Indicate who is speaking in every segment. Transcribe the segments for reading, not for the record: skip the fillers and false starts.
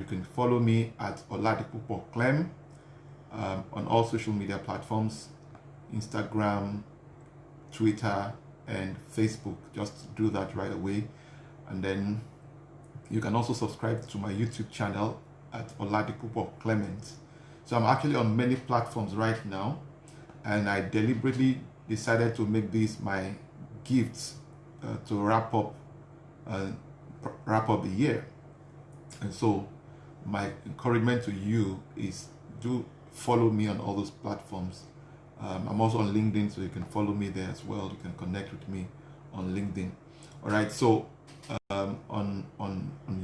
Speaker 1: You can follow me at Oladipupo Clement on all social media platforms, Instagram, Twitter, and Facebook. Just do that right away. And then you can also subscribe to my YouTube channel at Oladipupo Clement. So I'm actually on many platforms right now, and I deliberately decided to make this my gifts to wrap up the year. And so my encouragement to you is do follow me on all those platforms. I'm also on LinkedIn, so you can follow me there as well. You can connect with me on LinkedIn. All right, so on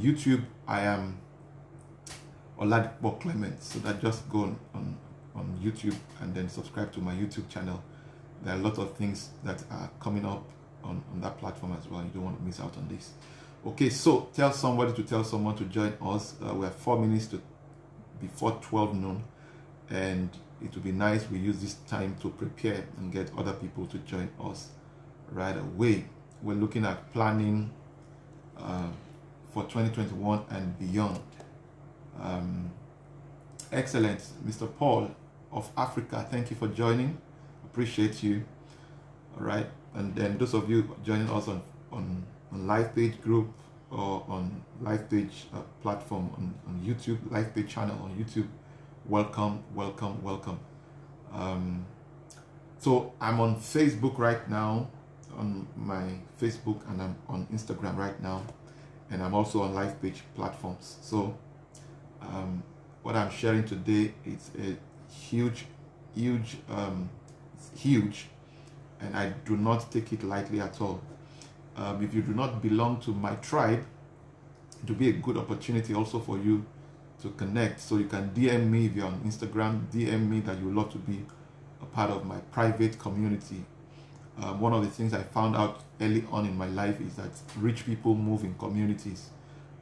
Speaker 1: YouTube, I am Oladipupo Clement. So that just go on YouTube and then subscribe to my YouTube channel. There are a lot of things that are coming up on that platform as well. You don't want to miss out on this. Okay, so tell somebody to tell someone to join us. We have 4 minutes before 12 noon, and it would be nice we use this time to prepare and get other people to join us right away. We're looking at planning for 2021 and beyond. Excellent. Mr. Paul of Africa, thank you for joining. Appreciate you. All right, and then those of you joining us on live page group or on live page platform on YouTube, live page channel on YouTube, welcome. So I'm on Facebook right now, on my Facebook, and I'm on Instagram right now, and I'm also on live page platforms. So what I'm sharing today is a huge, and I do not take it lightly at all. If you do not belong to my tribe, it will be a good opportunity also for you to connect. So you can DM me if you're on Instagram, DM me that you would love to be a part of my private community. One of the things I found out early on in my life is that rich people move in communities.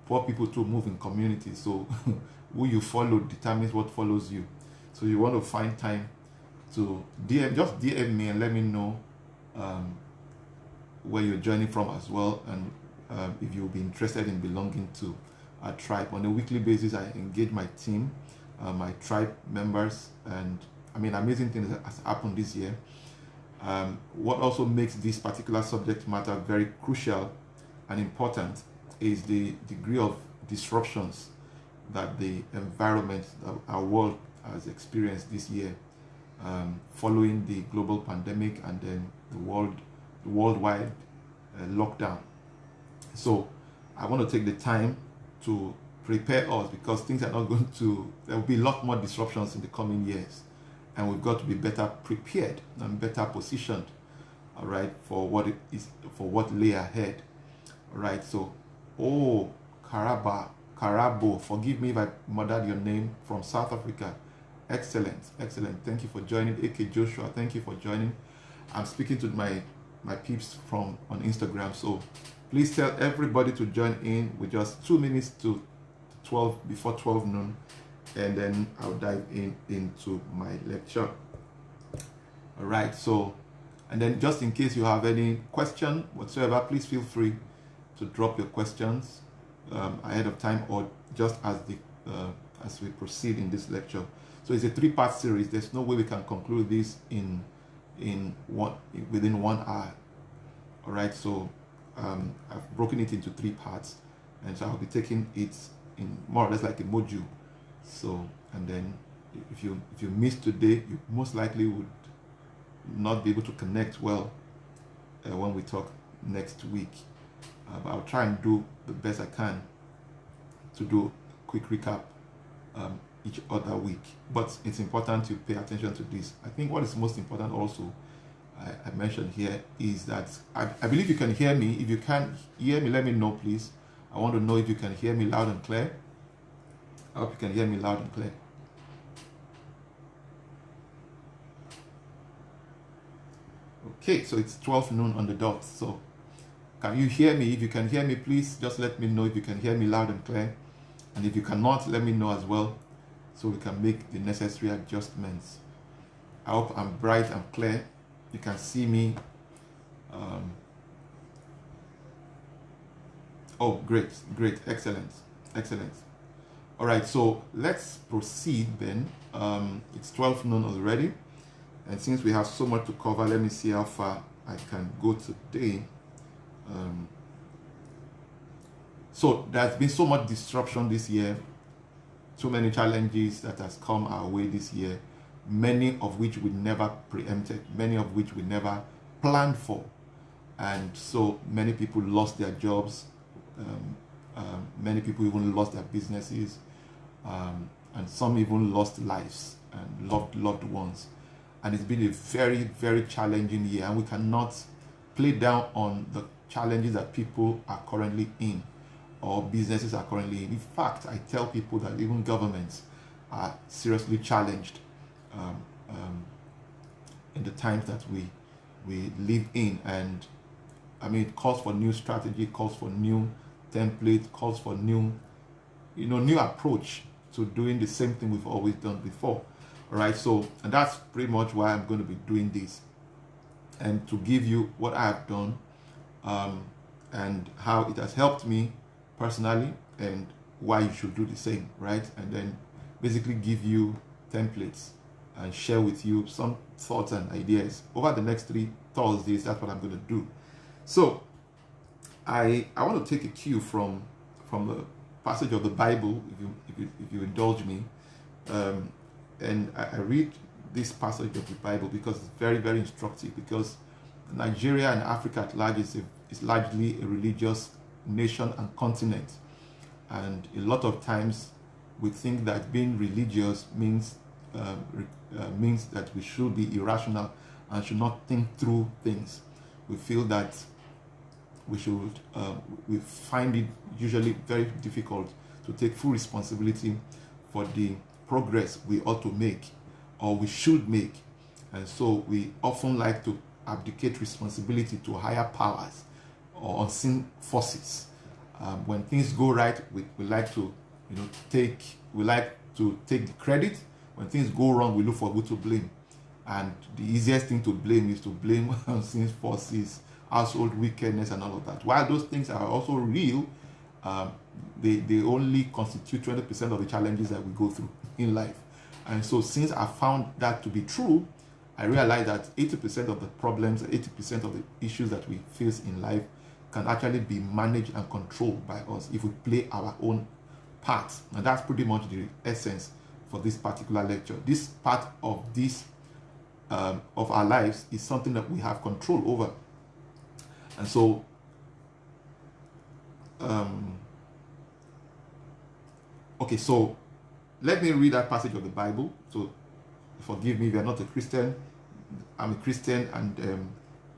Speaker 1: Poor people too move in communities. So who you follow determines what follows you. So you want to find time to just DM me and let me know where you're joining from as well, and if you'll be interested in belonging to a tribe. On a weekly basis, I engage my team, my tribe members, and I mean, amazing things that has happened this year. What also makes this particular subject matter very crucial and important is the degree of disruptions that the environment, that our world has experienced this year, following the global pandemic and then the worldwide lockdown. So I want to take the time to prepare us, because things are not going to, there will be a lot more disruptions in the coming years, and we've got to be better prepared and better positioned, all right, for what lay ahead. All right, so Karabo, forgive me if I murdered your name, from South Africa. Excellent. Thank you for joining. AK Joshua, thank you for joining. I'm speaking to my peeps on Instagram, so please tell everybody to join in with just 2 minutes to 12 before 12 noon, and then I'll dive into my lecture. All right, so, and then just in case you have any question whatsoever, please feel free to drop your questions ahead of time, or just as we proceed in this lecture. So it's a 3-part series. There's no way we can conclude this within 1 hour. All right, so I've broken it into 3 parts, and so I'll be taking it in more or less like a module. So, and then if you miss today, you most likely would not be able to connect well when we talk next week. But I'll try and do the best I can to do a quick recap each other week. But it's important to pay attention to this. I think what is most important also, I mentioned here, is that I believe you can hear me. If you can't hear me, let me know, please. I want to know if you can hear me loud and clear. I hope you can hear me loud and clear. Okay, so it's 12 noon on the dot. So can you hear me? If you can hear me, please just let me know if you can hear me loud and clear. And if you cannot, let me know as well, so we can make the necessary adjustments. I hope I'm bright and clear. You can see me. Oh, great, excellent. All right, so let's proceed then. It's 12 noon already. And since we have so much to cover, let me see how far I can go today. So there's been so much disruption this year, so many challenges that has come our way this year, many of which we never preempted, many of which we never planned for. And so many people lost their jobs, many people even lost their businesses, and some even lost lives and loved ones. And it's been a very, very challenging year, and we cannot play down on the challenges that people are currently in or businesses are currently in. In fact, I tell people that even governments are seriously challenged in the times that we live in. And I mean, it calls for new strategy, calls for new template, calls for new approach to doing the same thing we've always done before. All right, so, and that's pretty much why I'm going to be doing this, and to give you what I have done and how it has helped me personally, and why you should do the same, right? And then basically give you templates and share with you some thoughts and ideas over the next 3 Thursdays. That's what I'm going to do. So I want to take a cue from the passage of the Bible, if you indulge me, and I read this passage of the Bible because it's very, very instructive, because Nigeria and Africa at large is largely a religious nation and continent, and a lot of times we think that being religious means that we should be irrational and should not think through things. We feel that we find it usually very difficult to take full responsibility for the progress we ought to make or we should make, and so we often like to abdicate responsibility to higher powers or unseen forces. When things go right, we like to take the credit. When things go wrong, we look for who to blame, and the easiest thing to blame is to blame unseen forces, household wickedness, and all of that. While those things are also real, they only constitute 20% of the challenges that we go through in life. And so since I found that to be true, I realized that 80% of the problems, 80% of the issues that we face in life can actually be managed and controlled by us if we play our own part. And that's pretty much the essence for this particular lecture. This part of of our lives is something that we have control over. And so okay, so let me read that passage of the Bible. So forgive me if you're not a Christian. I'm a Christian, and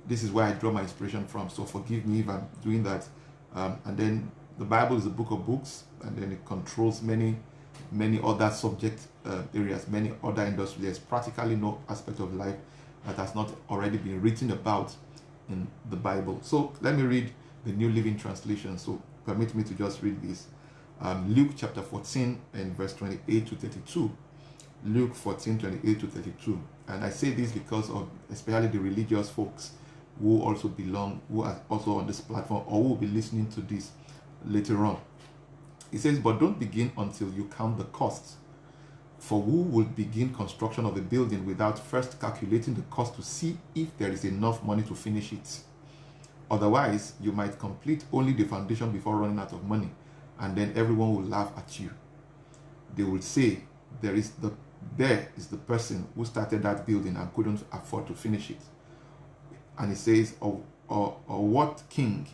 Speaker 1: this is where I draw my inspiration from. So forgive me if I'm doing that. And then the Bible is a book of books, and then it controls many other subject areas, many other industries. There's practically no aspect of life that has not already been written about in the Bible. So let me read the New Living Translation. So permit me to just read this. Luke chapter 14 and verse 28 to 32. Luke 14, 28 to 32. And I say this because of especially the religious folks who also belong, who are also on this platform, or who will be listening to this later on. It says, but don't begin until you count the costs. For who will begin construction of a building without first calculating the cost to see if there is enough money to finish it? Otherwise, you might complete only the foundation before running out of money, and then everyone will laugh at you. They will say, there is the person who started that building and couldn't afford to finish it. And it says, or what king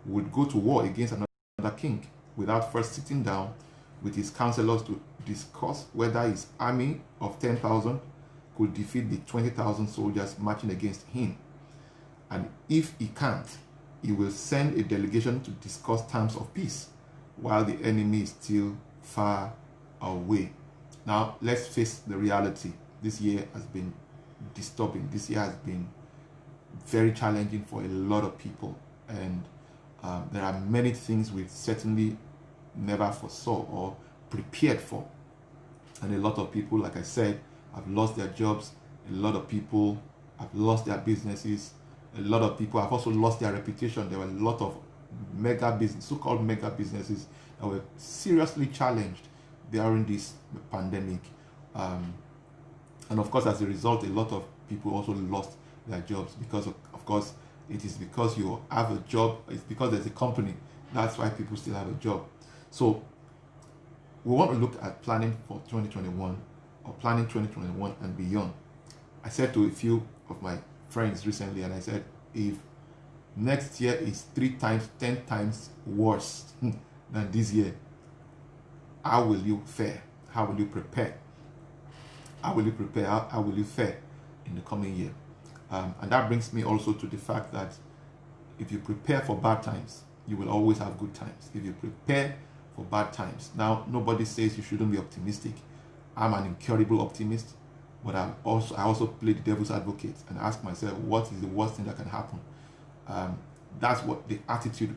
Speaker 1: would go to war against another king without first sitting down with his counselors to discuss whether his army of 10,000 could defeat the 20,000 soldiers marching against him? And if he can't, he will send a delegation to discuss terms of peace while the enemy is still far away. Now, let's face the reality. This year has been disturbing. This year has been very challenging for a lot of people. And there are many things we certainly never foresaw or prepared for. And a lot of people, like I said, have lost their jobs. A lot of people have lost their businesses. A lot of people have also lost their reputation. There were a lot of so-called mega businesses that were seriously challenged during this pandemic. And of course, as a result, a lot of people also lost their jobs because of course, it is because you have a job, it's because there's a company. That's why people still have a job. So we want to look at planning for 2021 or planning 2021 and beyond. I said to a few of my friends recently, and I said, if next year is 3 times, 10 times worse than this year, how will you fare? How will you prepare? How will you prepare? How will you fare in the coming year? And that brings me also to the fact that if you prepare for bad times, you will always have good times. If you prepare for bad times, now nobody says you shouldn't be optimistic. I'm an incurable optimist, but I also play the devil's advocate and ask myself, what is the worst thing that can happen? That's what the attitude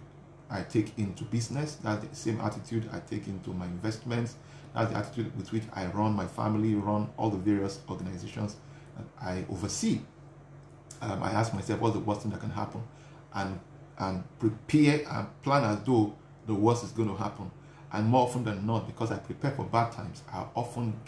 Speaker 1: I take into business. That's the same attitude I take into my investments. That's the attitude with which I run my family, run all the various organizations that I oversee. I ask myself, what's the worst thing that can happen? And prepare and plan as though the worst is going to happen. And more often than not, because I prepare for bad times, I often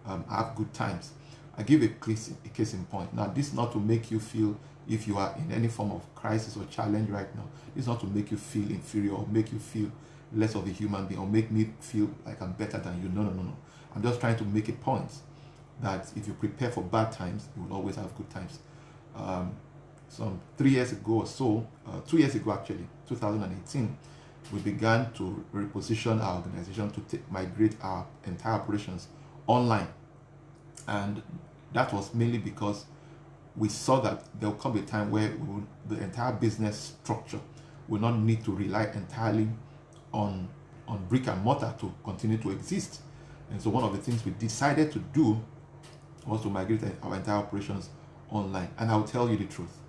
Speaker 1: have good times. I give a case in point. Now, this is not to make you feel, if you are in any form of crisis or challenge right now, it's not to make you feel inferior or make you feel less of a human being or make me feel like I'm better than you. No. I'm just trying to make a point that if you prepare for bad times, you will always have good times. Some 3 years ago or so, 2 years ago actually, 2018, we began to reposition our organization to migrate our entire operations online. And that was mainly because we saw that there will come a time where the entire business structure will not need to rely entirely on brick and mortar to continue to exist. And so one of the things we decided to do was to migrate our entire operations online. And I'll tell you the truth.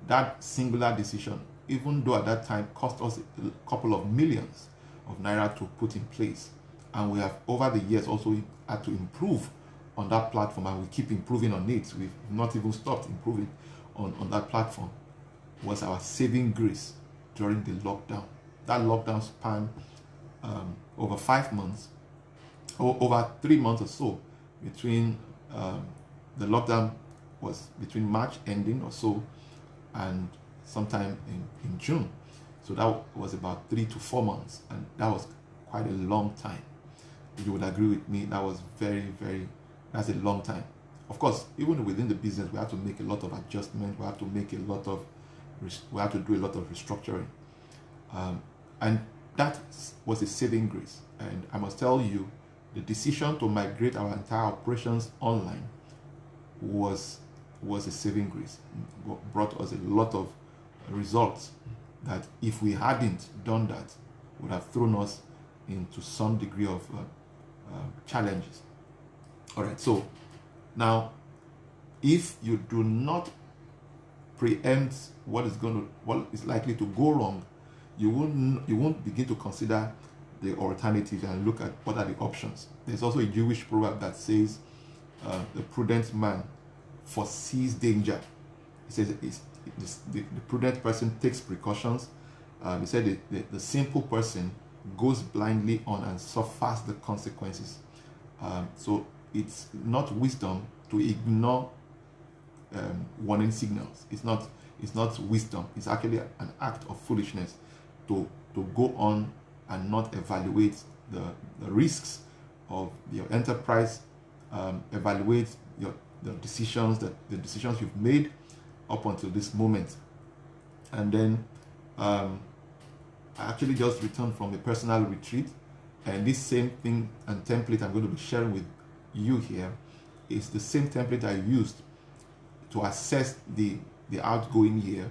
Speaker 1: That singular decision, even though at that time cost us a couple of millions of naira to put in place, and we have over the years also had to improve on that platform, and we keep improving on it. We've not even stopped improving on that platform, was our saving grace during the lockdown. That lockdown spanned over 5 months, or over 3 months or so, between the lockdown was between March ending or so and sometime in June. So that was about 3 to 4 months, and that was quite a long time. If you would agree with me, that was that's a long time. Of course, even within the business, we have to make a lot of adjustments. We have to do a lot of restructuring, and that was a saving grace. And I must tell you, the decision to migrate our entire operations online was a saving grace. It brought us a lot of results that, if we hadn't done that, would have thrown us into some degree of challenges. All right, so now, if you do not preempt what is likely to go wrong, you won't begin to consider the alternatives and look at what are the options. There's also a Jewish proverb that says, the prudent man foresees danger. It says the prudent person takes precautions. He said the simple person goes blindly on and suffers the consequences. So it's not wisdom to ignore warning signals. It's not wisdom. It's actually an act of foolishness to go on and not evaluate the risks of your enterprise, evaluate the decisions you've made up until this moment. And then I actually just returned from a personal retreat, and this same thing and template I'm going to be sharing with you here is the same template I used to assess the outgoing year,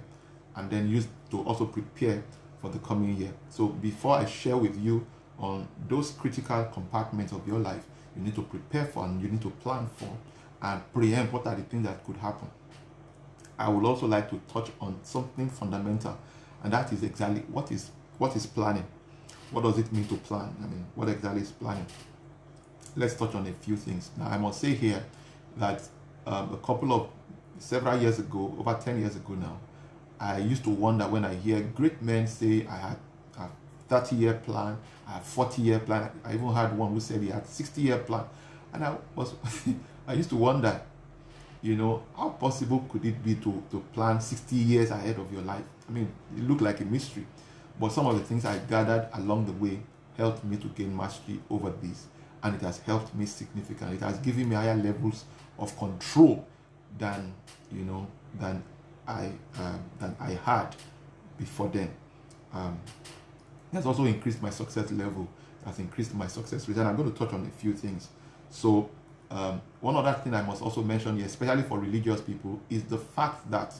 Speaker 1: and then used to also prepare for the coming year. So before I share with you on those critical compartments of your life you need to prepare for and you need to plan for and preempt what are the things that could happen, I would also like to touch on something fundamental, and that is exactly what is planning. What does it mean to plan? I mean, what exactly is planning? Let's touch on a few things. Now, I must say here that several years ago, over 10 years ago now, I used to wonder when I hear great men say, I have 30-year plan, I have 40-year plan. I even had one who said he had 60-year plan. And I used to wonder, how possible could it be to plan 60 years ahead of your life? I mean, it looked like a mystery. But some of the things I gathered along the way helped me to gain mastery over this. And it has helped me significantly. It has given me higher levels of control than I had before then. It has also increased my success level. It has increased my success rate. And I'm going to touch on a few things. So one other thing I must also mention here, especially for religious people, is the fact that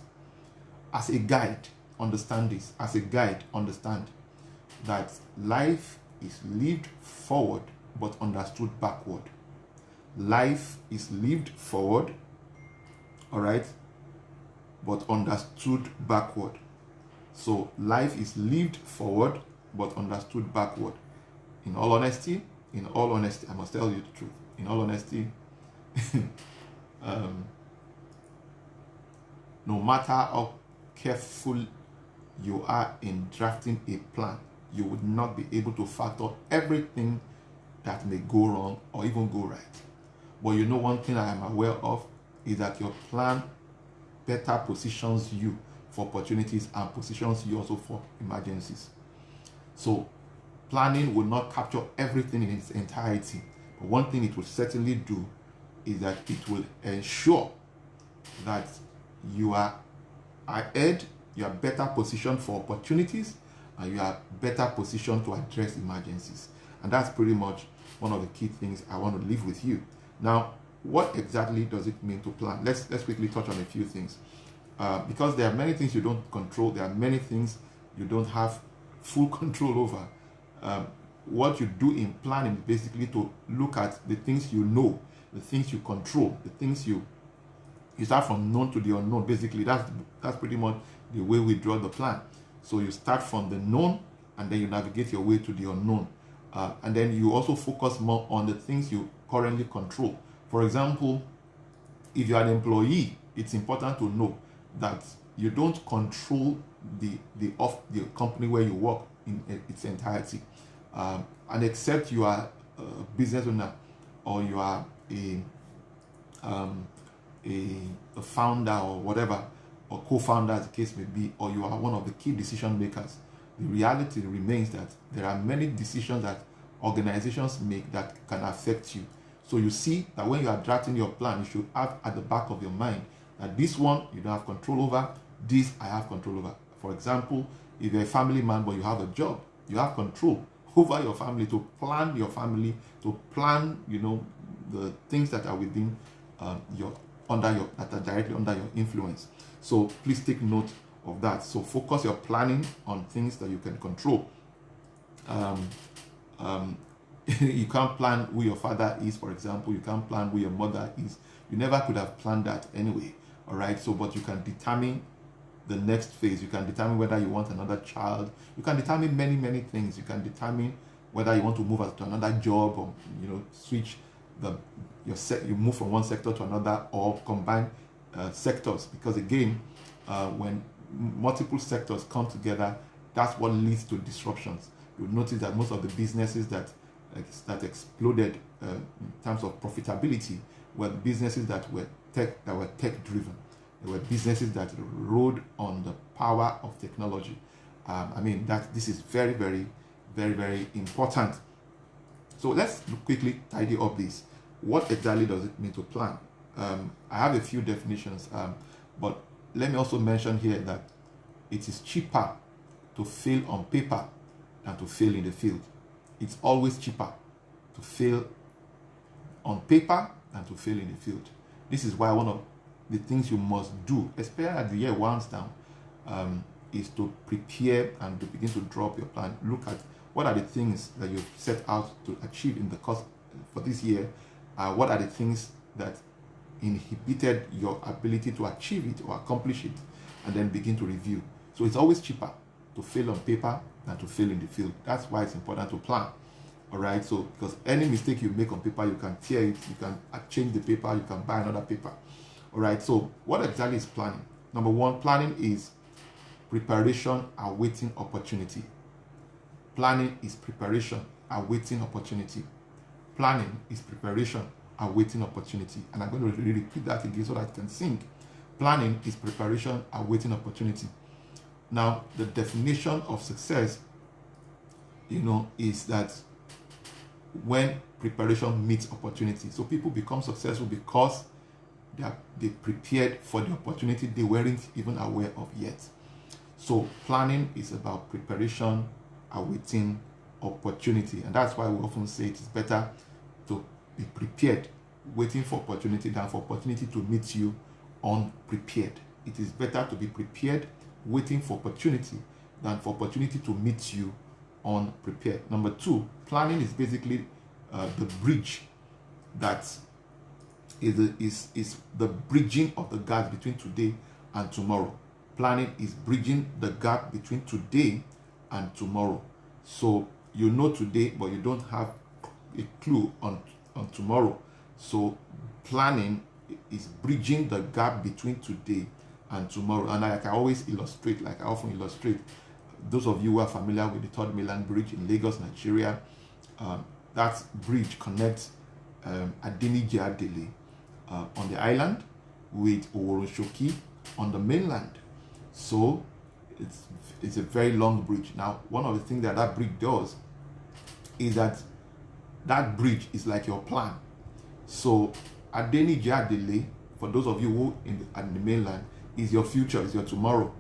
Speaker 1: as a guide, understand this. As a guide, understand that life is lived forward but understood backward. Life is lived forward, all right, but understood backward. So life is lived forward but understood backward. In all honesty, I must tell you the truth. In all honesty, no matter how careful you are in drafting a plan, you would not be able to factor everything that may go wrong or even go right. But one thing I am aware of is that your plan better positions you for opportunities and positions you also for emergencies. So planning will not capture everything in its entirety. But one thing it will certainly do is that it will ensure that you are ahead, you are better positioned for opportunities, and you are better positioned to address emergencies. And that's pretty much one of the key things I want to leave with you. Now, what exactly does it mean to plan? Let's quickly touch on a few things. Because there are many things you don't control, there are many things you don't have full control over. What you do in planning is basically to look at the things you know, the things you control, the things you start from known to the unknown. Basically, that's pretty much the way we draw the plan. So you start from the known, and then you navigate your way to the unknown. And then you also focus more on the things you currently control. For example, if you are an employee, it's important to know that you don't control the company where you work in its entirety. And except you are a business owner, or you are a founder or whatever, or co-founder as the case may be, or you are one of the key decision makers, the reality remains that there are many decisions that organizations make that can affect you. So you see that when you are drafting your plan, you should have at the back of your mind that this one you don't have control over, this I have control over. For example, if you're a family man but you have a job, you have control over your family, to plan your family, to plan, the things that are within that are directly under your influence. So please take note of that. So focus your planning on things that you can control. You can't plan who your father is, for example. You can't plan who your mother is. You never could have planned that anyway. All right. So, but you can determine the next phase. You can determine whether you want another child. You can determine many, many things. You can determine whether you want to move to another job, or switch you move from one sector to another, or combine sectors. Because again, when multiple sectors come together, that's what leads to disruptions. You'll notice that most of the businesses that exploded in terms of profitability were businesses that were tech driven. They were businesses that rode on the power of technology. This is very, very, very, very important. So let's quickly tidy up this. What exactly does it mean to plan? I have a few definitions, but let me also mention here that it is cheaper to fail on paper than to fail in the field. It's always cheaper to fail on paper than to fail in the field. This is why one of the things you must do, especially as the year winds down, is to prepare and to begin to draw up your plan. Look at what are the things that you've set out to achieve in the course for this year. What are the things that inhibited your ability to achieve it or accomplish it, and then begin to review. So it's always cheaper to fail on paper than to fail in the field. That's why it's important to plan. All right. So because any mistake you make on paper, you can tear it, you can change the paper, you can buy another paper. All right. So what exactly is planning? Number one, planning is preparation awaiting opportunity. Planning is preparation, awaiting opportunity. Planning is preparation, awaiting opportunity. And I'm going to repeat that again so that I can sing. Planning is preparation, awaiting opportunity. Now, the definition of success, is that when preparation meets opportunity. So people become successful because they prepared for the opportunity they weren't even aware of yet. So planning is about preparation, awaiting opportunity. And that's why we often say it is better to be prepared, waiting for opportunity, than for opportunity to meet you unprepared. It is better to be prepared, waiting for opportunity, than for opportunity to meet you unprepared. Number two, planning is basically the bridge that is the bridging of the gap between today and tomorrow. Planning is bridging the gap between today and tomorrow. So you know today, but you don't have a clue on tomorrow. So planning is bridging the gap between today and tomorrow. And I always illustrate, I often illustrate, those of you who are familiar with the Third Mainland Bridge in Lagos, Nigeria, that bridge connects Adeniji Adele on the island with Oworoshoki on the mainland. So it's a very long bridge. Now, one of the things that bridge does is that bridge is like your plan. So Adeniji Adele, for those of you who at the mainland, is your future, is your tomorrow.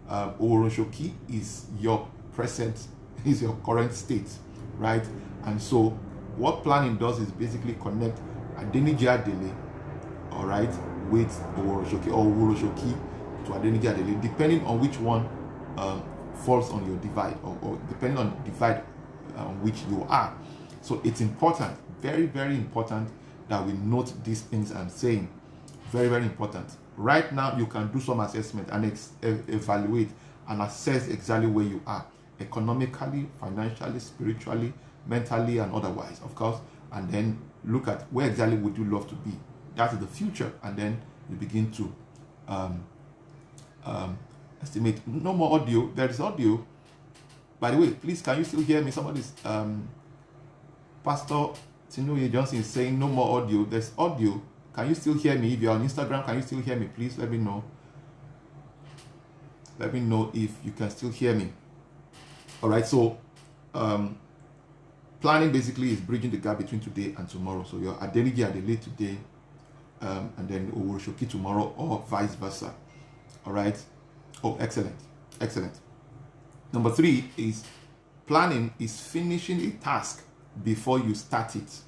Speaker 1: Oworoshoki is your present, is your current state, right? And so what planning does is basically connect Adeniji Adele, all right, with Oworoshoki, or Oworoshoki to Adeniji Adele, depending on which one falls on your divide, or depending on the divide on which you are. So it's important, very, very important, that we note these things I'm saying. Very, very important. Right now, you can do some assessment and evaluate and assess exactly where you are, economically, financially, spiritually, mentally, and otherwise, of course, and then look at where exactly would you love to be. That is the future, and then you begin to estimate. No more audio. There is audio. By the way, please, can you still hear me? Somebody's Pastor Tinoye Johnson is saying no more audio. There's audio. Can you still hear me? If you're on Instagram, can you still hear me? Please let me know. Let me know if you can still hear me. All right, so planning basically is bridging the gap between today and tomorrow. So your Adeniji Adele today, and then Oworoshoki tomorrow, or vice versa. All right. Oh, excellent. Excellent. Number three is planning is finishing a task before you start it.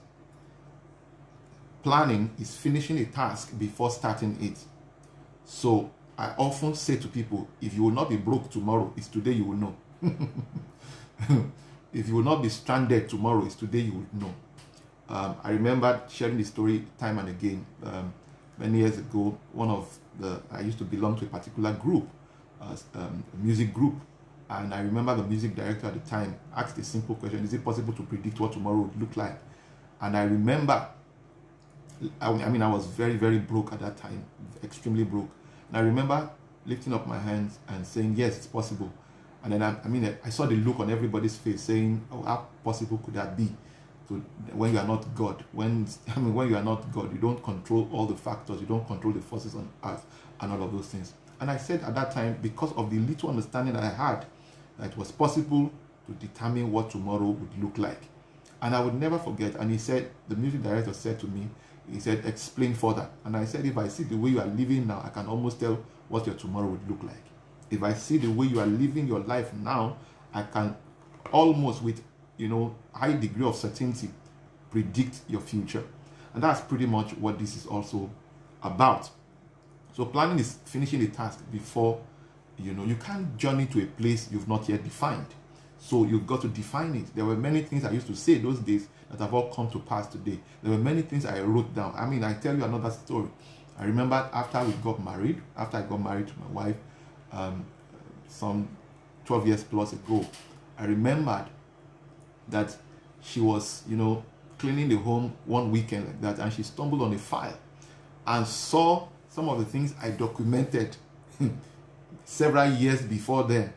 Speaker 1: Planning is finishing a task before starting it. So I often say to people, if you will not be broke tomorrow, it's today you will know. If you will not be stranded tomorrow, it's today you will know. I remember sharing the story time and again. Many years ago, I used to belong to a particular group, a music group, and I remember the music director at the time asked a simple question: is it possible to predict what tomorrow would look like? And I remember, I was very, very broke at that time, extremely broke. And I remember lifting up my hands and saying, yes, it's possible. And then I saw the look on everybody's face saying, oh, how possible could that be? So when you are not God, when you are not God, you don't control all the factors, you don't control the forces on earth and all of those things. And I said at that time, because of the little understanding that I had, that it was possible to determine what tomorrow would look like. And I would never forget, and he said, the music director said to me, he said, explain further. And I said, if I see the way you are living now, I can almost tell what your tomorrow would look like. If I see the way you are living your life now, I can almost with, high degree of certainty predict your future. And that's pretty much what this is also about. So planning is finishing the task before, you can't journey to a place you've not yet defined. So you've got to define it. There were many things I used to say those days that have all come to pass today. There were many things I wrote down. I tell you another story. I remember after I got married to my wife, some 12 years plus ago, I remembered that she was, cleaning the home one weekend like that, and she stumbled on a file and saw some of the things I documented several years before then.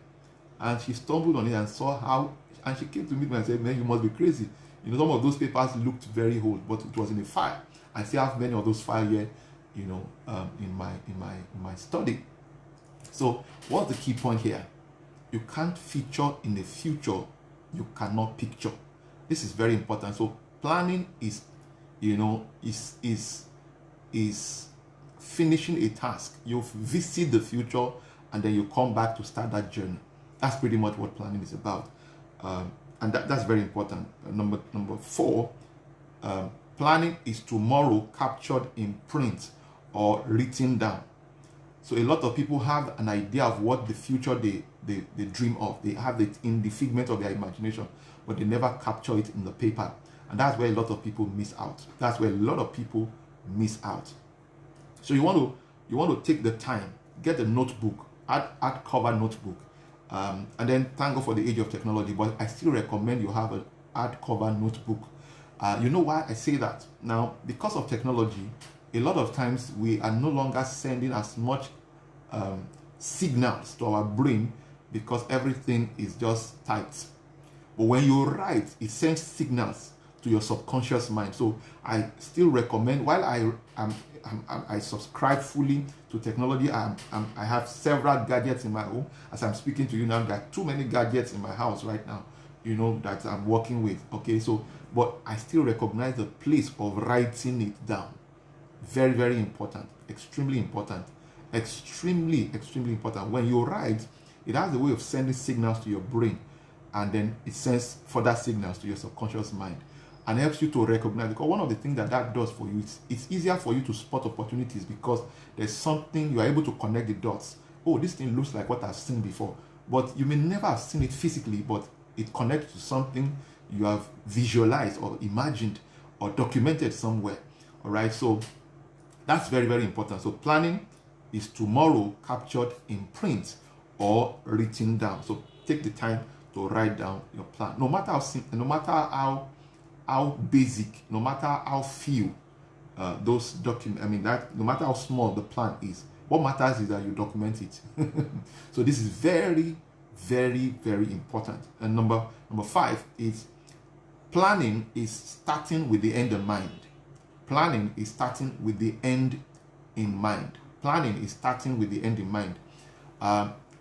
Speaker 1: And she stumbled on it and saw how And she came to meet me and said, man, you must be crazy. You know, some of those papers looked very old, but it was in a file. I still have many of those files here, you know, in my study. So what's the key point here? You can't feature in the future you cannot picture. This is very important. So planning is, you know, is finishing a task. You visit the future and then you come back to start that journey. That's pretty much what planning is about. And that's very important. Number 4, planning is tomorrow captured in print or written down. So a lot of people have an idea of what the future they dream of. They have it in the figment of their imagination, but they never capture it in the paper. And that's where a lot of people miss out. That's where a lot of people miss out. So you want to take the time, get a notebook, add cover notebook, and then thank God for the age of technology. But I still recommend you have an hardcover notebook. You know why I say that? Now, because of technology, a lot of times we are no longer sending as much signals to our brain because everything is just typed. But when you write, it sends signals to your subconscious mind. So I still recommend, while I subscribe fully to technology, I have several gadgets in my home. As I'm speaking to you now, there are too many gadgets in my house right now, you know, that I'm working with. Okay, so, but I still recognize the place of writing it down. Very, very important. Extremely important. Extremely important. When you write, it has a way of sending signals to your brain, and then it sends further signals to your subconscious mind and helps you to recognize. Because one of the things that does for you, it's easier for you to spot opportunities because there's something, you are able to connect the dots. Oh, this thing looks like what I've seen before. But you may never have seen it physically, but it connects to something you have visualized or imagined or documented somewhere. All right, so that's very, very important. So planning is tomorrow captured in print or written down. So take the time to write down your plan. No matter how basic, no matter how few those documents, no matter how small the plan is, what matters is that you document it. So this is very, very, very important. And number 5 is planning is starting with the end in mind. Planning is starting with the end in mind. Planning is starting with the end in mind.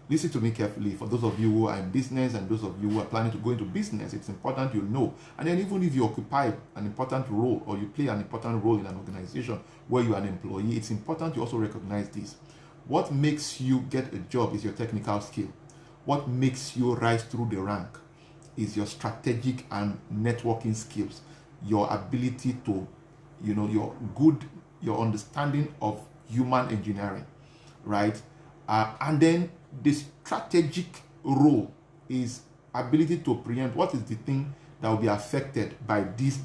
Speaker 1: Listen to me carefully. For those of you who are in business and those of you who are planning to go into business, it's important you know. And then even if you occupy an important role or you play an important role in an organization where you are an employee, it's important you also recognize this. What makes you get a job is your technical skill. What makes you rise through the rank is your strategic and networking skills, your ability to, you know, your understanding of human engineering, right? And then the strategic role is ability to preempt what is the thing that will be affected by this,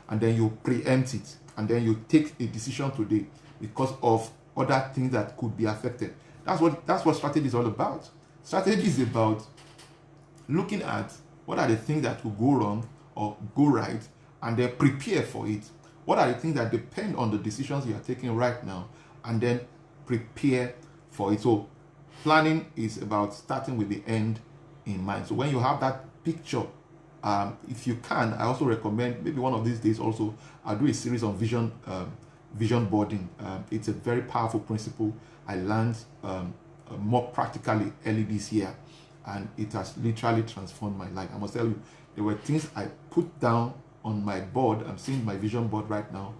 Speaker 1: and then you preempt it, and then you take a decision today because of other things that could be affected. That's what strategy is all about. Strategy is about looking at what are the things that will go wrong or go right, and then prepare for it. What are the things that depend on the decisions you are taking right now, and then prepare for it. So planning is about starting with the end in mind. So when you have that picture, if you can, I also recommend maybe one of these days also I'll do a series on vision boarding. It's a very powerful principle I learned more practically early this year, and it has literally transformed my life. I must tell you, there were things I put down on my board. I'm seeing my vision board right now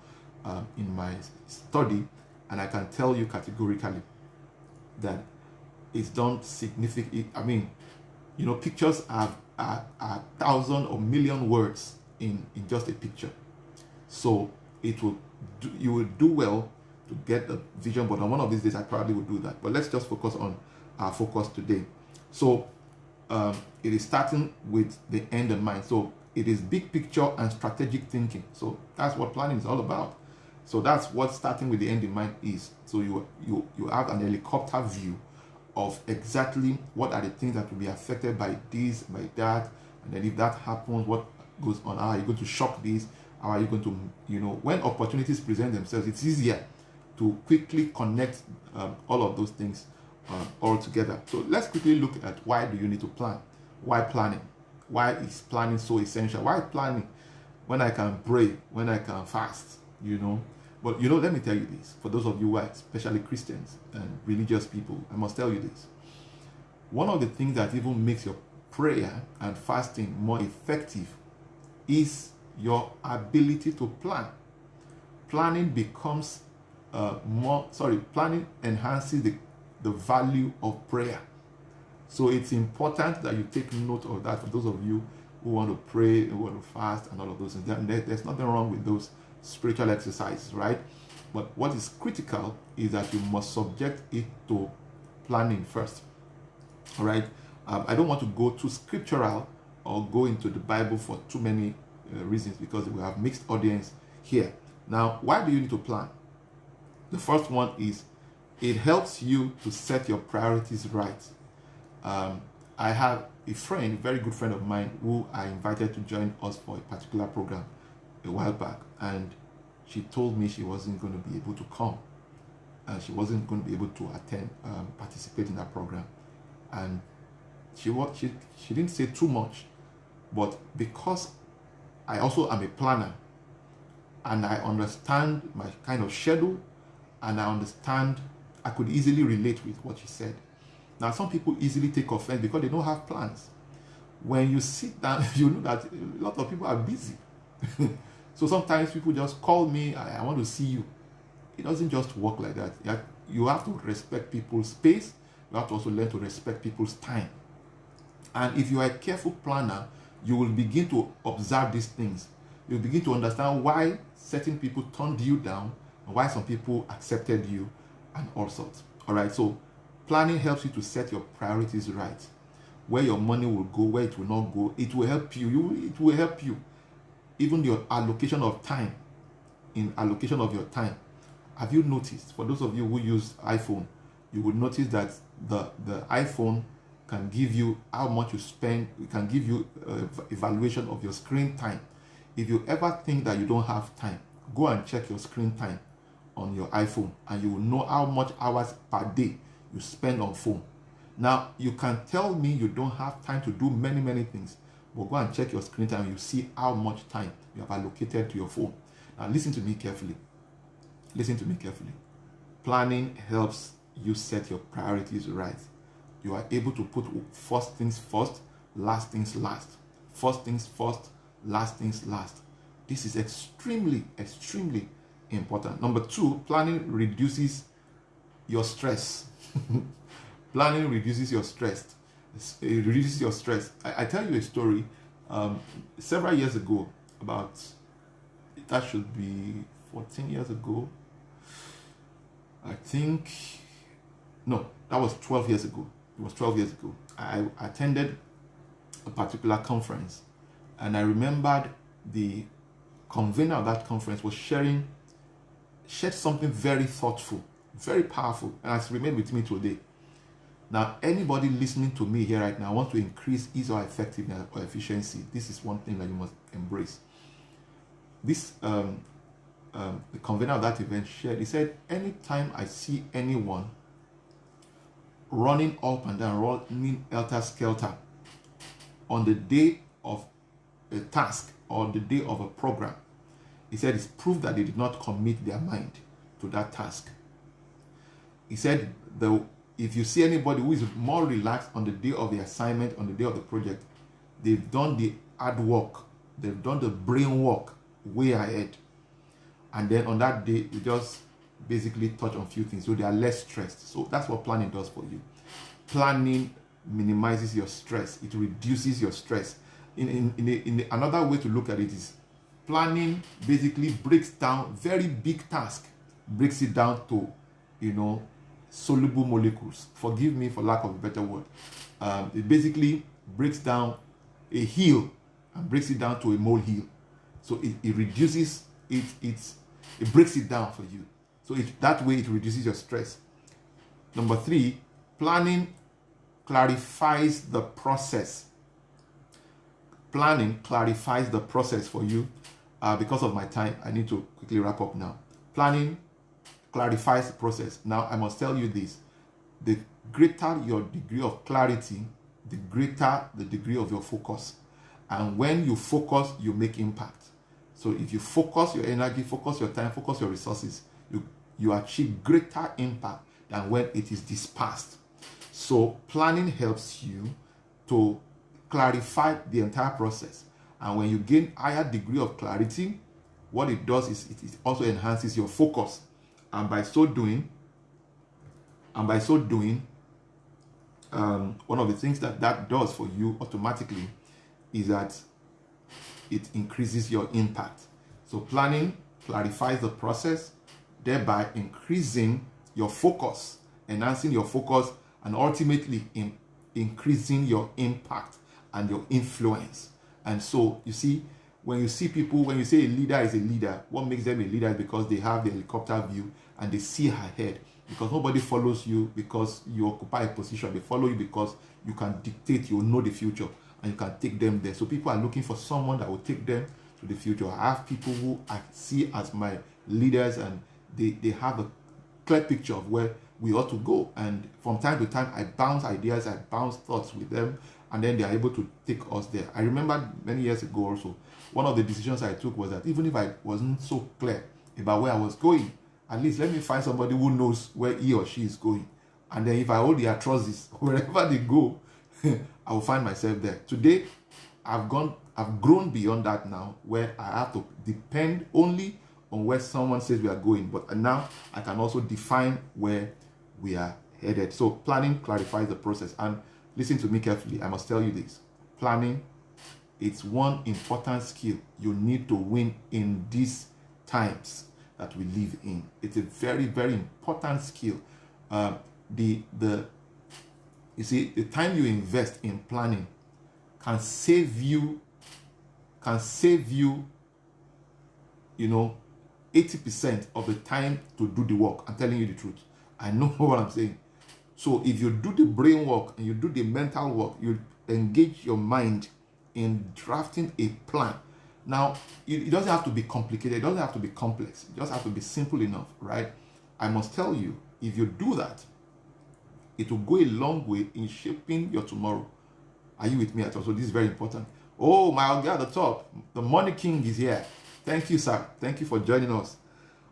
Speaker 1: in my study, and I can tell you categorically that it's done significantly. I mean, you know, pictures are 1,000 or million words in just a picture. So you will do well to get the vision board. And one of these days I probably will do that. But let's just focus on our focus today. So it is starting with the end in mind. So it is big picture and strategic thinking. So that's what planning is all about. So that's what starting with the end in mind is. So you have an helicopter view of exactly what are the things that will be affected by this, by that, and then if that happens, what goes on? How are you going to shock this? How are you going to, you know, when opportunities present themselves, it's easier to quickly connect all of those things all together. So let's quickly look at why do you need to plan? Why planning? Why is planning so essential? Why planning when I can pray, when I can fast, But let me tell you this. For those of you who are especially Christians and religious people, I must tell you this. One of the things that even makes your prayer and fasting more effective is your ability to plan. Planning enhances the value of prayer. So it's important that you take note of that for those of you who want to pray, who want to fast, and all of those things. There's nothing wrong with those spiritual exercises, right? But what is critical is that you must subject it to planning first. All right? I don't want to go too scriptural or go into the Bible for too many reasons, because we have mixed audience here. Now, why do you need to plan? The first one is it helps you to set your priorities right. I have a friend, a very good friend of mine, who I invited to join us for a particular program a while back, and she told me she wasn't going to be able to come, and she wasn't going to be able to attend, participate in that program. And she didn't say too much, but because I also am a planner and I understand my kind of schedule, and I could easily relate with what she said. Now, some people easily take offense because they don't have plans. When you sit down, you know that a lot of people are busy. So sometimes people just call me, I want to see you. It doesn't just work like that. You have to respect people's space. You have to also learn to respect people's time. And if you are a careful planner, you will begin to observe these things. You'll begin to understand why certain people turned you down and why some people accepted you and all sorts. All right, so planning helps you to set your priorities right. Where your money will go, where it will not go, it will help you. It will help you. Even your allocation of time, in allocation of your time. Have you noticed, for those of you who use iPhone, you would notice that the iPhone can give you how much you spend. It can give you evaluation of your screen time. If you ever think that you don't have time, go and check your screen time on your iPhone, and you will know how much hours per day you spend on phone. Now, you can tell me you don't have time to do many, many things, but go and check your screen time and you see how much time you have allocated to your phone. Now, listen to me carefully. Listen to me carefully. Planning helps you set your priorities right. You are able to put first things first, last things last. First things first, last things last. This is extremely, extremely important. Number two, planning reduces your stress. Planning reduces your stress. It reduces your stress. I tell you a story. Several years ago, that should be 14 years ago. I think, no, that was 12 years ago. It was 12 years ago. I attended a particular conference, and I remembered the convener of that conference was shared something very thoughtful, very powerful, and has remained with me today. Now, anybody listening to me here right now wants to increase his or effectiveness or efficiency. This is one thing that you must embrace. This the convener of that event shared. He said, anytime I see anyone running up and down, running helter-skelter on the day of a task or the day of a program, he said it's proof that they did not commit their mind to that task. He said, if you see anybody who is more relaxed on the day of the assignment, on the day of the project, they've done the hard work, they've done the brain work way ahead. And then on that day, you just basically touch on a few things, so they are less stressed. So that's what planning does for you. Planning minimizes your stress. It reduces your stress. Another way to look at it is planning basically breaks down very big tasks, breaks it down to, soluble molecules. Forgive me for lack of a better word. It basically breaks down a hill and breaks it down to a molehill. So it reduces it breaks it down for you. So that way it reduces your stress. Number three, planning clarifies the process. Planning clarifies the process for you. Because of my time, I need to quickly wrap up now. Planning clarifies the process. Now, I must tell you this. The greater your degree of clarity, the greater the degree of your focus. And when you focus, you make impact. So if you focus your energy, focus your time, focus your resources, you achieve greater impact than when it is dispersed. So planning helps you to clarify the entire process. And when you gain higher degree of clarity, what it does is it also enhances your focus. And by so doing, one of the things that does for you automatically is that it increases your impact. So planning clarifies the process, thereby increasing your focus, enhancing your focus, and ultimately increasing your impact and your influence. And so you see, when you see people, when you say a leader is a leader, what makes them a leader is because they have the helicopter view and they see ahead. Because nobody follows you because you occupy a position. They follow you because you can dictate, you know the future, and you can take them there. So people are looking for someone that will take them to the future. I have people who I see as my leaders, and they have a clear picture of where we ought to go. And from time to time, I bounce ideas, I bounce thoughts with them, and then they are able to take us there. I remember many years ago also, one of the decisions I took was that even if I wasn't so clear about where I was going, at least let me find somebody who knows where he or she is going. And then if I hold their trousers, wherever they go, I will find myself there. Today, I've grown beyond that now, where I have to depend only on where someone says we are going. But now I can also define where we are headed. So planning clarifies the process. And listen to me carefully. I must tell you this. Planning, it's one important skill you need to win in these times that we live in. It's a very, very important skill. You see, the time you invest in planning can save you, 80% of the time to do the work. I'm telling you the truth. I know what I'm saying. So if you do the brain work and you do the mental work, you engage your mind in drafting a plan. Now, it doesn't have to be complicated. It doesn't have to be complex. It just has to be simple enough, right? I must tell you, if you do that, it will go a long way in shaping your tomorrow. Are you with me at all? So this is very important. Oh, my guy at the top, the Money King is here. Thank you, sir. Thank you for joining us.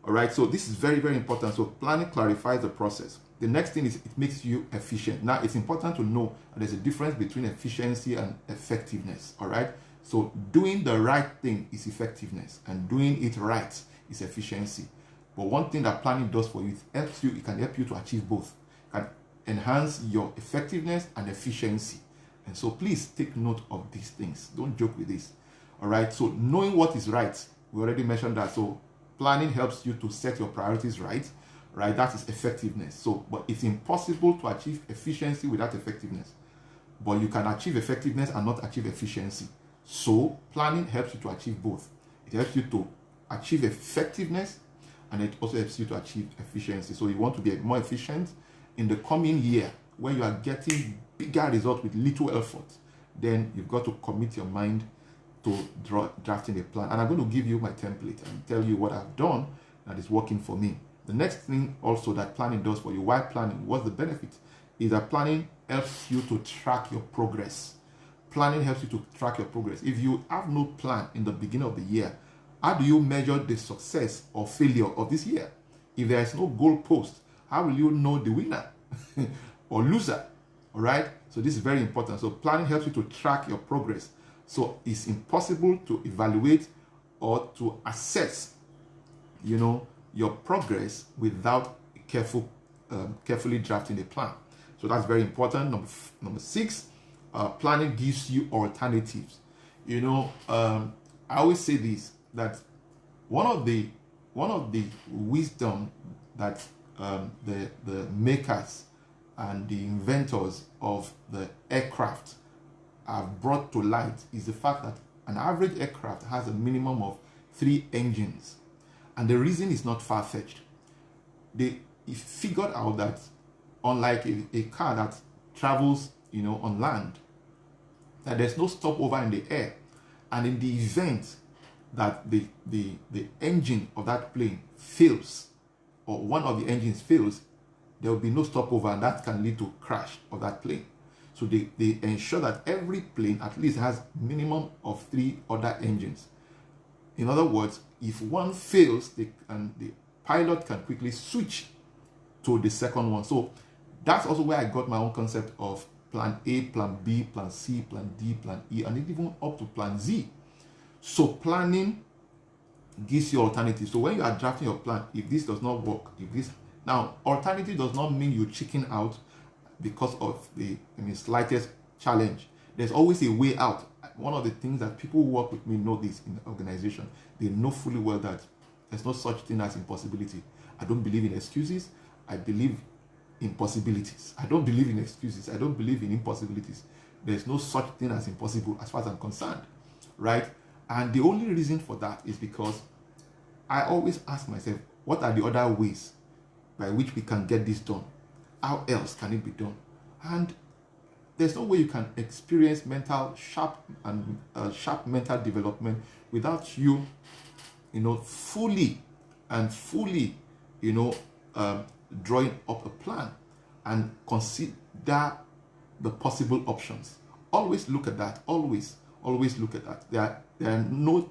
Speaker 1: All right, so this is very, very important. So planning clarifies the process. The next thing is it makes you efficient. Now, it's important to know that there's a difference between efficiency and effectiveness. All right. So doing the right thing is effectiveness, and doing it right is efficiency. But one thing that planning does for you, it can help you to achieve both. It can enhance your effectiveness and efficiency. And so please take note of these things. Don't joke with this. All right. So knowing what is right, we already mentioned that. So planning helps you to set your priorities right. Right. That is effectiveness. So, but it's impossible to achieve efficiency without effectiveness. But you can achieve effectiveness and not achieve efficiency. So planning helps you to achieve both. It helps you to achieve effectiveness, and it also helps you to achieve efficiency. So you want to be more efficient in the coming year, where you are getting bigger results with little effort. Then you've got to commit your mind to drafting a plan. And I'm going to give you my template and tell you what I've done that is working for me. The next thing also that planning does for you, why planning, what's the benefit, is that planning helps you to track your progress. Planning helps you to track your progress. If you have no plan in the beginning of the year, how do you measure the success or failure of this year? If there is no goal post, how will you know the winner or loser? All right. So this is very important. So planning helps you to track your progress. So it's impossible to evaluate or to assess, your progress without carefully drafting a plan. So that's very important. Number 6. Planning gives you alternatives. I always say this, that one of the wisdom that the makers and the inventors of the aircraft have brought to light is the fact that an average aircraft has a minimum of 3 engines, and the reason is not far-fetched. They figured out that unlike a car that travels on land, that there's no stopover in the air, and in the event that the engine of that plane fails, or one of the engines fails, there will be no stopover, and that can lead to crash of that plane. So they ensure that every plane at least has minimum of 3 other engines. In other words, if one fails, the pilot can quickly switch to the second one. So that's also where I got my own concept of plan A, plan B, plan C, plan D, plan E, and even up to plan Z. So planning gives you alternatives. So when you are drafting your plan, if this does not work, now alternative does not mean you chicken out because of the slightest challenge. There's always a way out. One of the things that people who work with me know this in the organization, they know fully well that there's no such thing as impossibility. I don't believe in excuses. I believe in possibilities. I don't believe in excuses. I don't believe in impossibilities. There's no such thing as impossible as far as I'm concerned, right? And the only reason for that is because I always ask myself, what are the other ways by which we can get this done? How else can it be done? And there's no way you can experience sharp mental development without you, fully, drawing up a plan and consider the possible options. Always look at that. Always look at that. There are no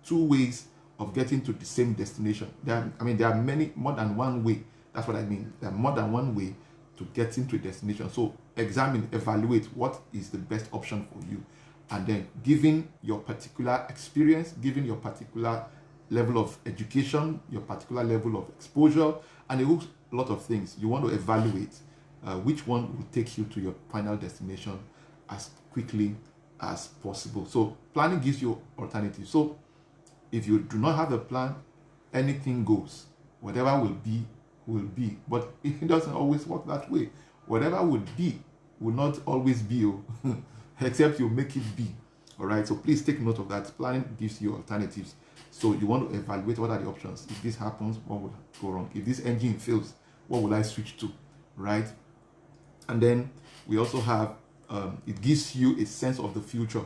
Speaker 1: two ways of getting to the same destination. There are more than one way. That's what I mean. There are more than one way to get into a destination. So evaluate what is the best option for you. And then given your particular experience, given your particular level of education, your particular level of exposure, and a whole lot of things, you want to evaluate which one will take you to your final destination as quickly as possible. So planning gives you alternatives. So if you do not have a plan, anything goes. Whatever will be, will be. But it doesn't always work that way. Whatever will be will not always be, except you make it be. All right. So please take note of that. Planning gives you alternatives. So you want to evaluate what are the options. If this happens, what will go wrong? If this engine fails, what will I switch to? Right. And then we also have, it gives you a sense of the future.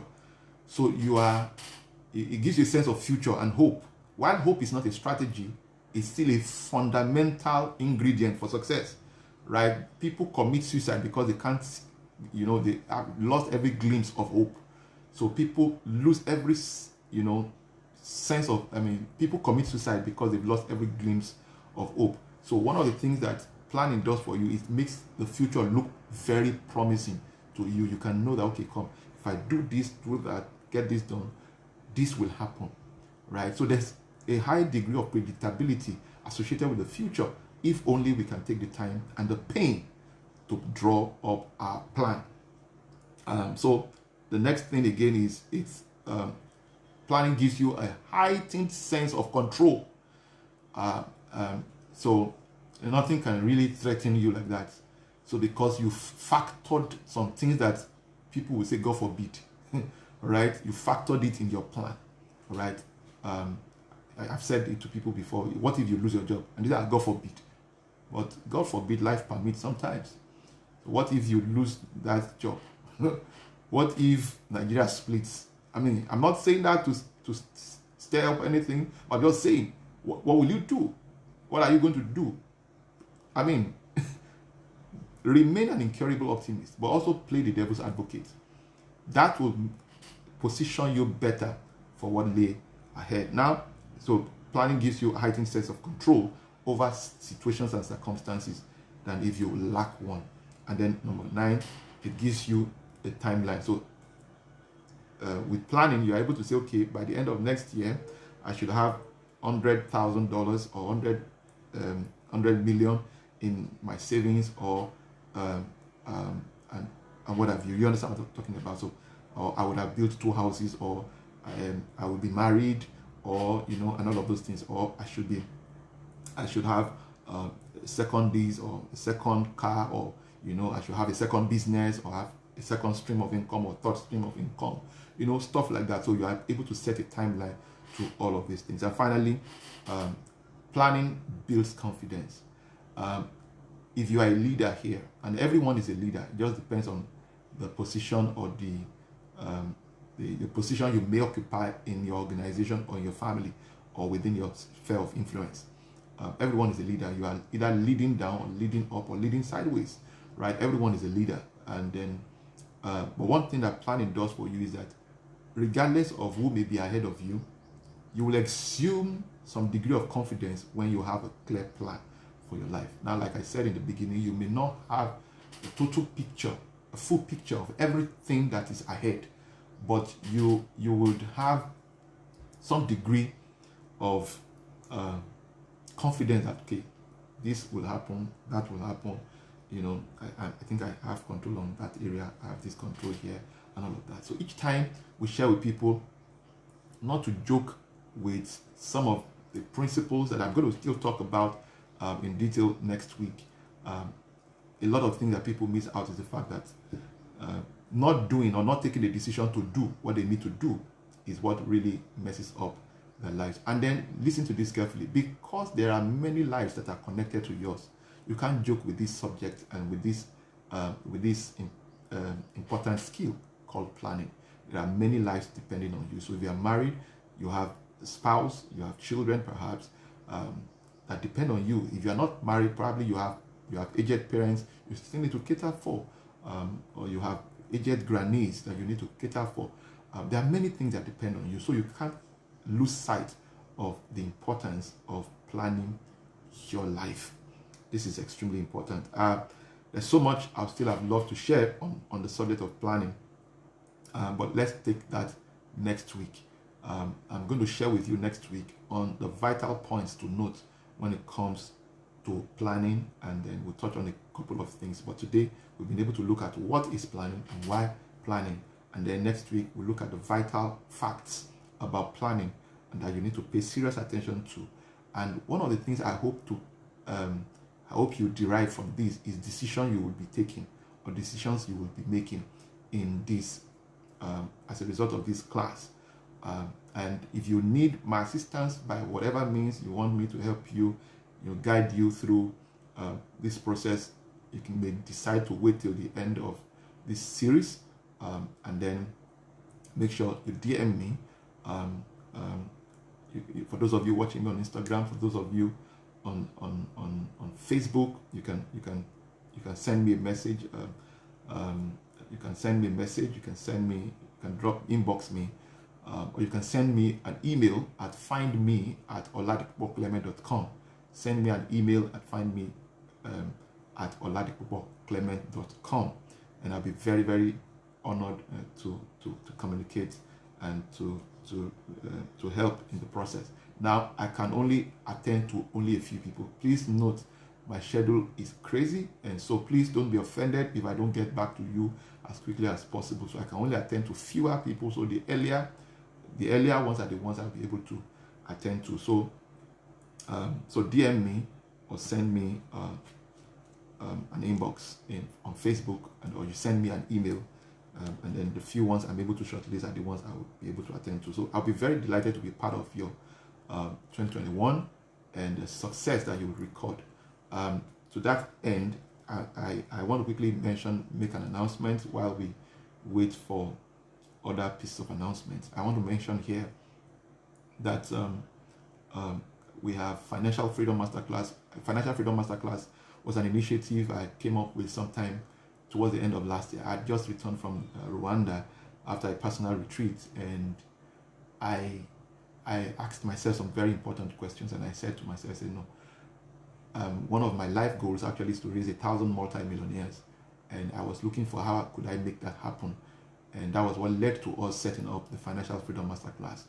Speaker 1: So it gives you a sense of future and hope. While hope is not a strategy, it's still a fundamental ingredient for success, right? People commit suicide because they can't, they have lost every glimpse of hope. So people lose every, sense of, people commit suicide because they've lost every glimpse of hope. So one of the things that planning does for you, it makes the future look very promising to you. You can know that, okay, if I do this, do that, get this done, this will happen, right? So there's a high degree of predictability associated with the future if only we can take the time and the pain to draw up our plan. So the next thing again is planning gives you a heightened sense of control. So nothing can really threaten you like that. So because you factored some things that people will say, God forbid, right? You factored it in your plan, right? I've said it to people before. What if you lose your job? And these are God forbid. But God forbid, life permits sometimes. What if you lose that job? What if Nigeria splits? I'm not saying that to stir up anything, but I'm just saying, what will you do? What are you going to do? Remain an incurable optimist, but also play the devil's advocate. That will position you better for what lay ahead. Now, so planning gives you a heightened sense of control over situations and circumstances than if you lack one. And then number 9, it gives you a timeline. So with planning, you're able to say, okay, by the end of next year, I should have $100,000 or 100 million in my savings, or and what have you. You understand what I'm talking about? So, or I would have built 2 houses, or I would be married, or and all of those things, or I should have second this or a second car, or I should have a second business, or have a second stream of income, or third stream of income, stuff like that. So you are able to set a timeline to all of these things. And finally, planning builds confidence. If you are a leader here, and everyone is a leader, it just depends on the position or the position you may occupy in your organization or in your family or within your sphere of influence. Everyone is a leader. You are either leading down or leading up or leading sideways, right? Everyone is a leader. And then But one thing that planning does for you is that regardless of who may be ahead of you, you will assume some degree of confidence when you have a clear plan for your life. Now, like I said in the beginning, you may not have a total picture, a full picture of everything that is ahead, but you would have some degree of confidence that, okay, this will happen, that will happen. You know, I think I have control on that area. I have this control here and all of that. So each time we share with people, not to joke with some of the principles that I'm going to still talk about in detail next week. A lot of things that people miss out is the fact that not doing or not taking the decision to do what they need to do is what really messes up their lives. And then listen to this carefully, because there are many lives that are connected to yours. You can't joke with this subject and with this important skill called planning. There are many lives depending on you. So if you are married, you have a spouse, you have children perhaps that depend on you. If you are not married, probably you have aged parents you still need to cater for, or you have aged grannies that you need to cater for. There are many things that depend on you, so you can't lose sight of the importance of planning your life. This is extremely important. There's so much I still have loved to share on the subject of planning, but let's take that next week. I'm going to share with you next week on the vital points to note when it comes to planning, and then we'll touch on a couple of things. But today we've been able to look at what is planning and why planning, and then next week we'll look at the vital facts about planning and that you need to pay serious attention to. And one of the things I hope you derive from this is decision you will be taking, or decisions you will be making in this as a result of this class. And if you need my assistance by whatever means you want me to help you, guide you through this process, you may decide to wait till the end of this series, and then make sure you DM me. For those of you watching me on Instagram, for those of you on Facebook, you can send me a message. You can send me a message. You can inbox me. Or you can send me an email at findme@oladipupoclement.com. Send me an email at findme at oladipupoclement.com, and I'll be very, very honored to communicate and to help in the process. Now, I can only attend to only a few people. Please note, my schedule is crazy, and so please don't be offended if I don't get back to you as quickly as possible. So I can only attend to fewer people. So the earlier ones are the ones I'll be able to attend to. So DM me or send me an inbox on Facebook, or you send me an email, and then the few ones I'm able to shortlist are the ones I will be able to attend to. So I'll be very delighted to be part of your 2021 and the success that you will record. To that end, I want to quickly make an announcement while we wait for other pieces of announcements. I want to mention here that we have Financial Freedom Masterclass. Financial Freedom Masterclass was an initiative I came up with sometime towards the end of last year. I had just returned from Rwanda after a personal retreat, and I asked myself some very important questions, and I said to myself, no, one of my life goals actually is to raise 1,000 multi-millionaires, and I was looking for how could I make that happen. And that was what led to us setting up the Financial Freedom Masterclass.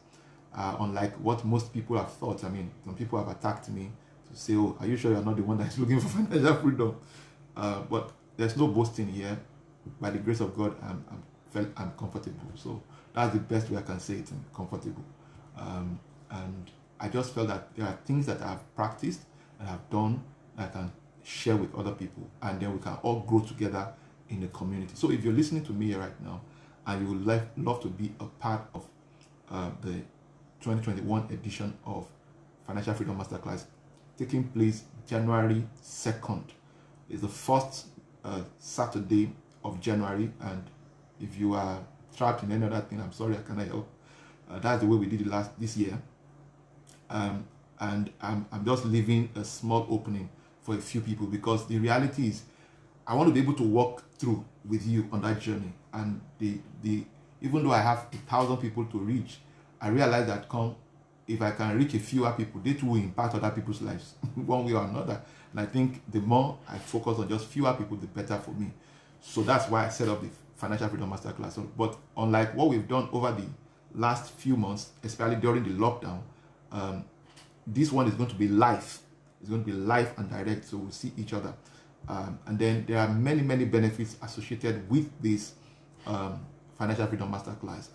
Speaker 1: Unlike what most people have thought, I mean, some people have attacked me to say, oh, are you sure you're not the one that's looking for financial freedom? But there's no boasting here. By the grace of God, I'm comfortable. So that's the best way I can say it, I'm comfortable. And I just felt that there are things that I've practiced and have done that I can share with other people, and then we can all grow together in the community. So if you're listening to me right now, and you would love to be a part of the 2021 edition of Financial Freedom Masterclass, taking place January 2nd. It's the first Saturday of January, and if you are trapped in any other thing, I'm sorry, I cannot help. That's the way we did it this year. And I'm just leaving a small opening for a few people, because the reality is I want to be able to walk through with you on that journey. And even though I have 1,000 people to reach, I realize that if I can reach a fewer people, they too will impact other people's lives one way or another. And I think the more I focus on just fewer people, the better for me. So that's why I set up the Financial Freedom Masterclass. But unlike what we've done over the last few months, especially during the lockdown, this one is going to be live. It's going to be live and direct, so we'll see each other. And then there are many, many benefits associated with this Financial Freedom Masterclass.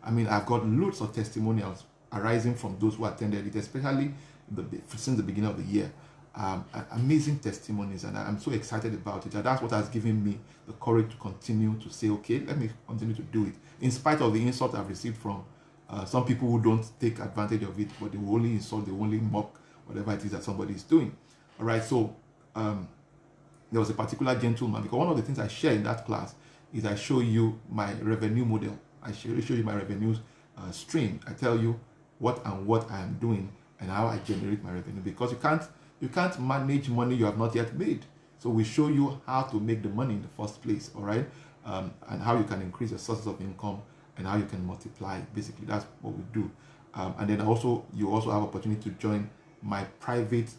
Speaker 1: I mean, I've got loads of testimonials arising from those who attended it, especially since the beginning of the year. Amazing testimonies, and I'm so excited about it. And that's what has given me the courage to continue to say, okay, let me continue to do it, in spite of the insult I've received from some people who don't take advantage of it, but they will only insult, they will only mock whatever it is that somebody is doing. All right, so there was a particular gentleman, because one of the things I share in that class is I show you my revenue model. I show you my revenue stream. I tell you what I am doing and how I generate my revenue, because you can't manage money you have not yet made. So we show you how to make the money in the first place, all right, and how you can increase your sources of income and how you can multiply. Basically, that's what we do. And then you also have opportunity to join my private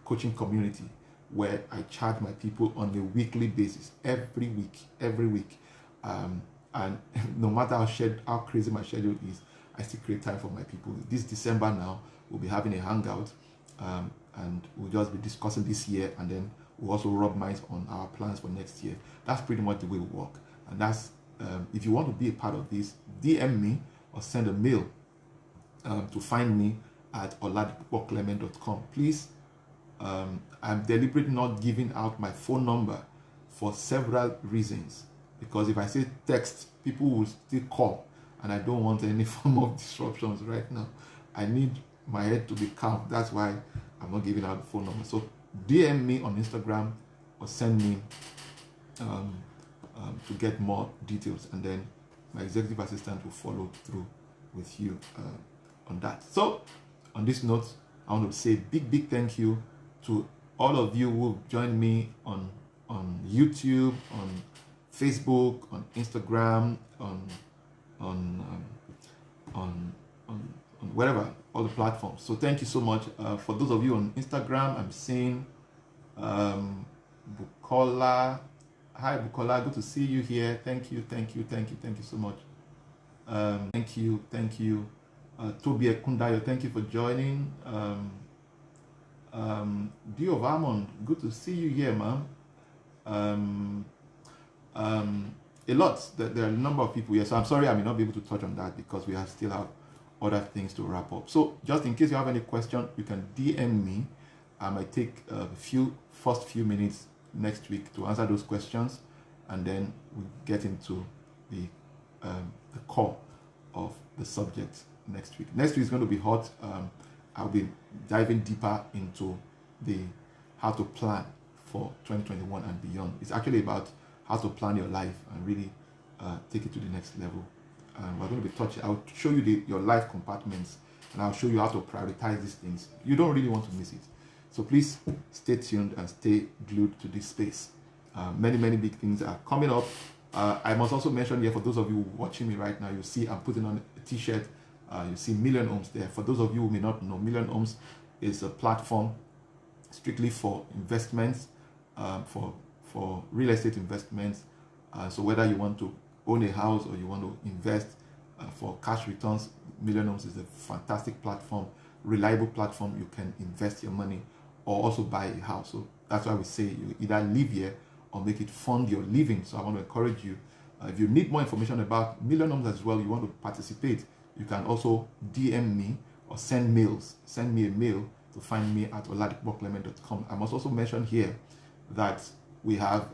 Speaker 1: coaching community, where I charge my people on a weekly basis, every week. And no matter how crazy my schedule is, I still create time for my people. This December now, we'll be having a hangout, and we'll just be discussing this year, and then we'll also rub minds on our plans for next year. That's pretty much the way we work. And that's, if you want to be a part of this, DM me or send a mail to find me at oladipupoclement.com. Please, I'm deliberately not giving out my phone number for several reasons, because if I say text, people will still call, and I don't want any form of disruptions right now. I need my head to be calm. That's why I'm not giving out the phone number. So DM me on Instagram or send me to get more details, and then my executive assistant will follow through with you on that. So on this note, I want to say big thank you to all of you who joined me on YouTube, on Facebook, on Instagram, on wherever, all the platforms. So thank you so much. For those of you on Instagram, I'm seeing Bukola. Hi Bukola, good to see you here. Thank you so much. Thank you. Toby Ekundayo, thank you for joining. Dio of Amon, good to see you here, ma'am. A lot. There are a number of people here, so I'm sorry I may not be able to touch on that because we still have other things to wrap up. So just in case you have any question, you can DM me. I might take first few minutes next week to answer those questions, and then we get into the core of the subject next week. Next week is going to be hot. I'll be diving deeper into how to plan for 2021 and beyond. It's actually about how to plan your life and really take it to the next level. We're going to be touching. I'll show you your life compartments, and I'll show you how to prioritize these things. You don't really want to miss it. So please stay tuned and stay glued to this space. Many big things are coming up. I must also mention here, for those of you watching me right now, you see I'm putting on a t-shirt. You see Million Homes there. For those of you who may not know, Million Homes is a platform strictly for investments, for real estate investments. So whether you want to own a house or you want to invest for cash returns, Million Homes is a fantastic platform, reliable platform. You can invest your money or also buy a house. So that's why we say you either live here or make it fund your living. So I want to encourage you. If you need more information about Million Homes as well, you want to participate, you can also DM me or send me a mail to find me at oladipupoclement.com. I must also mention here that we have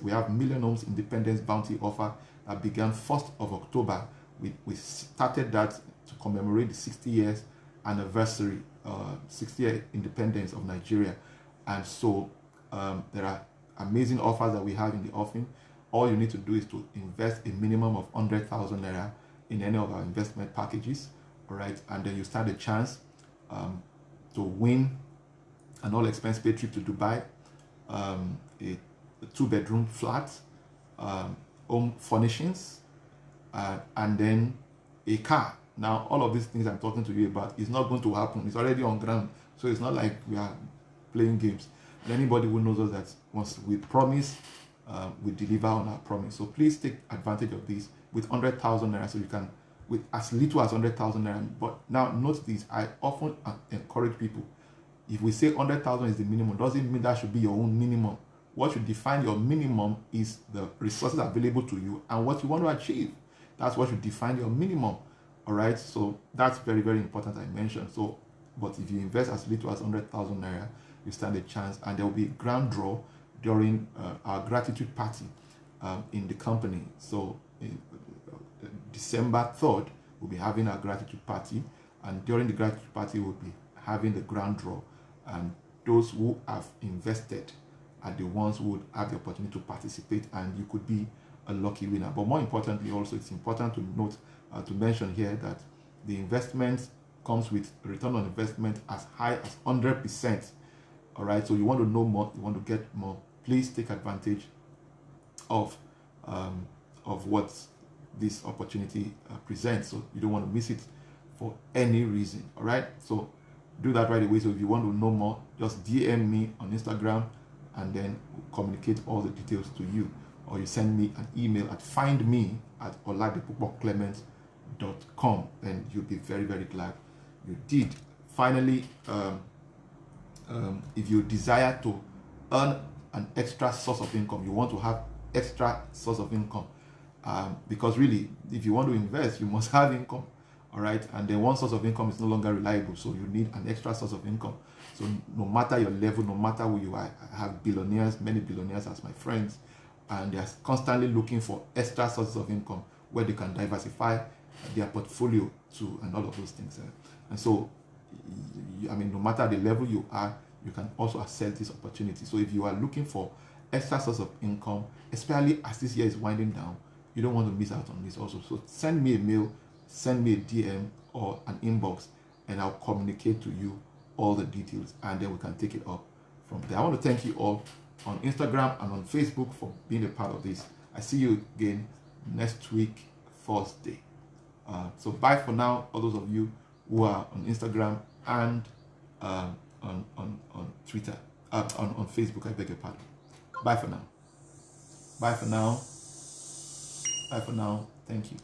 Speaker 1: we have Million Homes Independence Bounty offer that began 1st of October. We started that to commemorate the 60 years anniversary, 60-year independence of Nigeria. And so there are amazing offers that we have in the offering. All you need to do is to invest a minimum of 100,000 naira in any of our investment packages, all right? And then you stand a chance to win an all-expense paid trip to Dubai, a 2-bedroom flat, home furnishings, and then a car. Now, all of these things I'm talking to you about is not going to happen. It's already on ground. So it's not like we are playing games. And anybody who knows us that once we promise, we deliver on our promise. So please take advantage of this with 100,000 naira. So you can, with as little as 100,000 naira. But now note this, I often encourage people, if we say 100,000 is the minimum, doesn't mean that should be your own minimum. What should define your minimum is the resources available to you and what you want to achieve. That's what should define your minimum. All right, so that's very, very important, I mentioned. So, but if you invest as little as 100,000 naira, you stand a chance, and there will be a grand draw during our gratitude party in the company. So, December 3rd, we'll be having our gratitude party, and during the gratitude party, we'll be having the grand draw, and those who have invested are the ones who would have the opportunity to participate, and you could be a lucky winner. But more importantly, also, it's important to note, to mention here, that the investment comes with return on investment as high as 100%. All right, so you want to know more, you want to get more, please take advantage of what this opportunity presents. So you don't want to miss it for any reason. All right, so do that right away. So if you want to know more, just DM me on Instagram, and then we'll communicate all the details to you, or you send me an email at findme@oladipupoclement.com, and you'll be very, very glad you did. Finally, if you desire to earn an extra source of income, you want to have extra source of income, because really, if you want to invest, you must have income. All right, and then one source of income is no longer reliable, so you need an extra source of income. So no matter your level, no matter who you are, I have billionaires, many billionaires as my friends, and they are constantly looking for extra sources of income where they can diversify their portfolio to, and all of those things. And so, I mean, no matter the level you are, you can also access this opportunity. So if you are looking for extra source of income, especially as this year is winding down, you don't want to miss out on this also. So send me a mail, send me a DM or an inbox, and I'll communicate to you all the details, and then we can take it up from there. I want to thank you all on Instagram and on Facebook for being a part of this. I see you again next week, Thursday. So bye for now, all those of you who are on Instagram and on Twitter, on Facebook, I beg your pardon. Bye for now. Bye for now. Bye for now. Thank you.